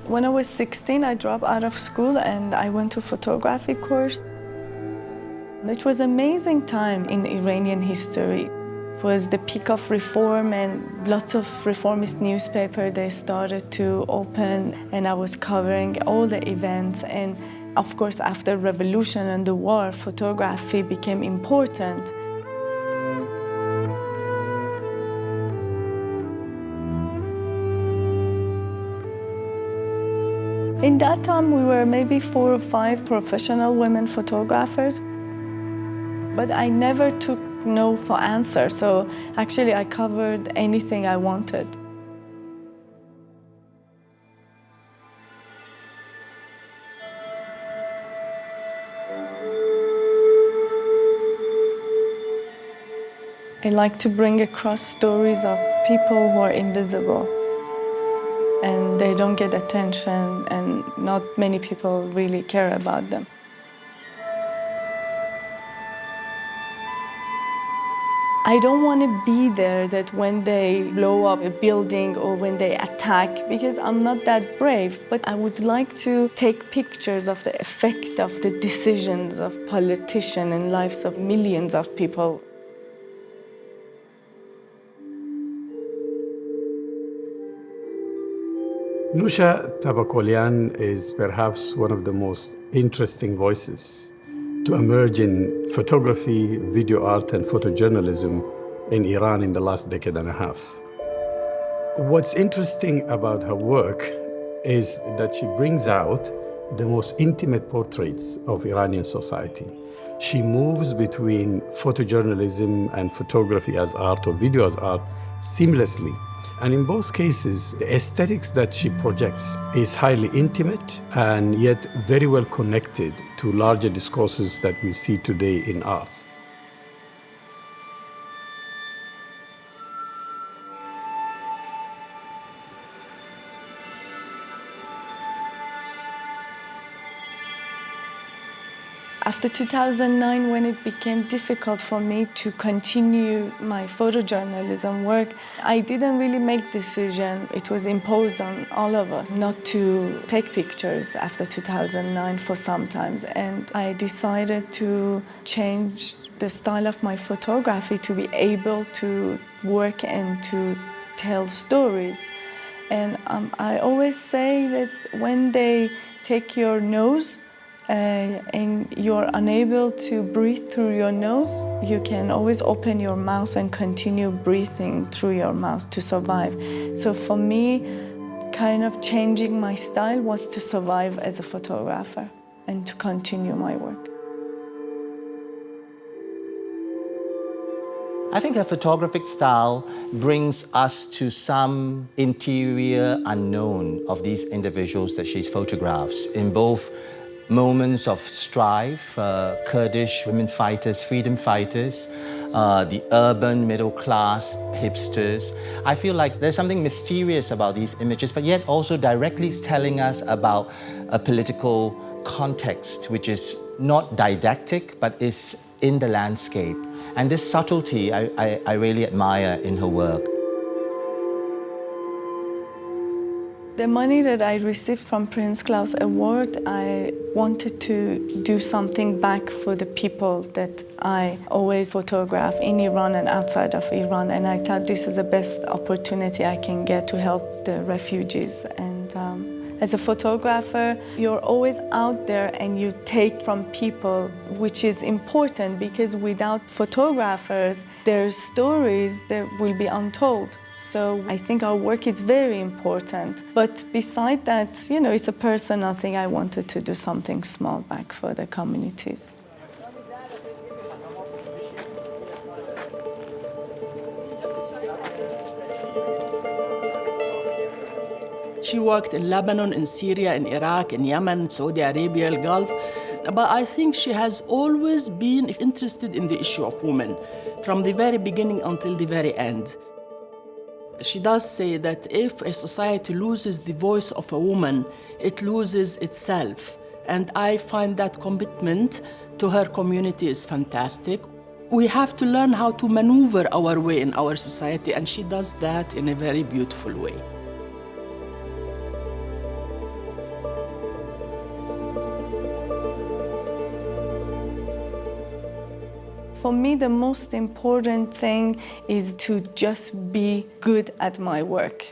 When I was 16, I dropped out of school and I went to photography course. It was an amazing time in Iranian history. It was the peak of reform and lots of reformist newspapers, they started to open and I was covering all the events. And of course, after revolution and the war, photography became important. In that time, we were maybe 4 or 5 professional women photographers, but I never took no for answer, so actually I covered anything I wanted. I like to bring across stories of people who are invisible. And they don't get attention, and not many people really care about them. I don't want to be there that when they blow up a building or when they attack, because I'm not that brave, but I would like to take pictures of the effect of the decisions of politicians and lives of millions of people. Newsha Tavakolian is perhaps one of the most interesting voices to emerge in photography, video art, and photojournalism in Iran in the last decade and a half. What's interesting about her work is that she brings out the most intimate portraits of Iranian society. She moves between photojournalism and photography as art or video as art seamlessly. And in both cases, the aesthetics that she projects is highly intimate and yet very well connected to larger discourses that we see today in arts. After 2009, when it became difficult for me to continue my photojournalism work, I didn't really make decision. It was imposed on all of us not to take pictures after 2009 for some times. And I decided to change the style of my photography to be able to work and to tell stories. And I always say that when they take your nose, and you're unable to breathe through your nose, you can always open your mouth and continue breathing through your mouth to survive. So for me, kind of changing my style was to survive as a photographer and to continue my work. I think her photographic style brings us to some interior unknown of these individuals that she photographs in both moments of strife, Kurdish women fighters, freedom fighters, the urban middle class hipsters. I feel like there's something mysterious about these images, but yet also directly telling us about a political context, which is not didactic, but is in the landscape. And this subtlety I really admire in her work. The money that I received from Prince Claus Award, I wanted to do something back for the people that I always photograph in Iran and outside of Iran. And I thought this is the best opportunity I can get to help the refugees. And as a photographer, you're always out there and you take from people, which is important because without photographers, their stories that will be untold. So I think our work is very important. But beside that, you know, it's a personal thing. I wanted to do something small back for the communities. She worked in Lebanon, in Syria, in Iraq, in Yemen, Saudi Arabia, the Gulf. But I think she has always been interested in the issue of women, from the very beginning until the very end. She does say that if a society loses the voice of a woman, it loses itself. And I find that commitment to her community is fantastic. We have to learn how to maneuver our way in our society, and she does that in a very beautiful way. For me, the most important thing is to just be good at my work.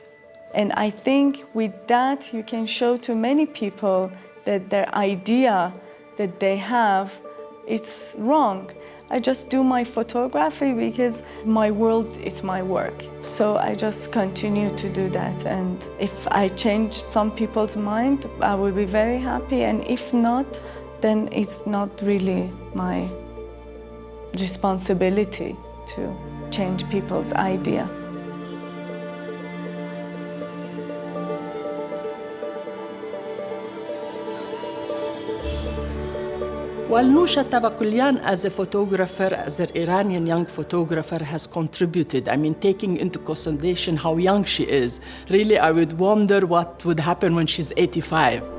And I think with that, you can show to many people that their idea that they have, it's wrong. I just do my photography because my world is my work. So I just continue to do that. And if I change some people's mind, I will be very happy. And if not, then it's not really my responsibility to change people's idea. While Newsha Tavakolian as a photographer, as an Iranian young photographer, has contributed, taking into consideration how young she is, really I would wonder what would happen when she's 85.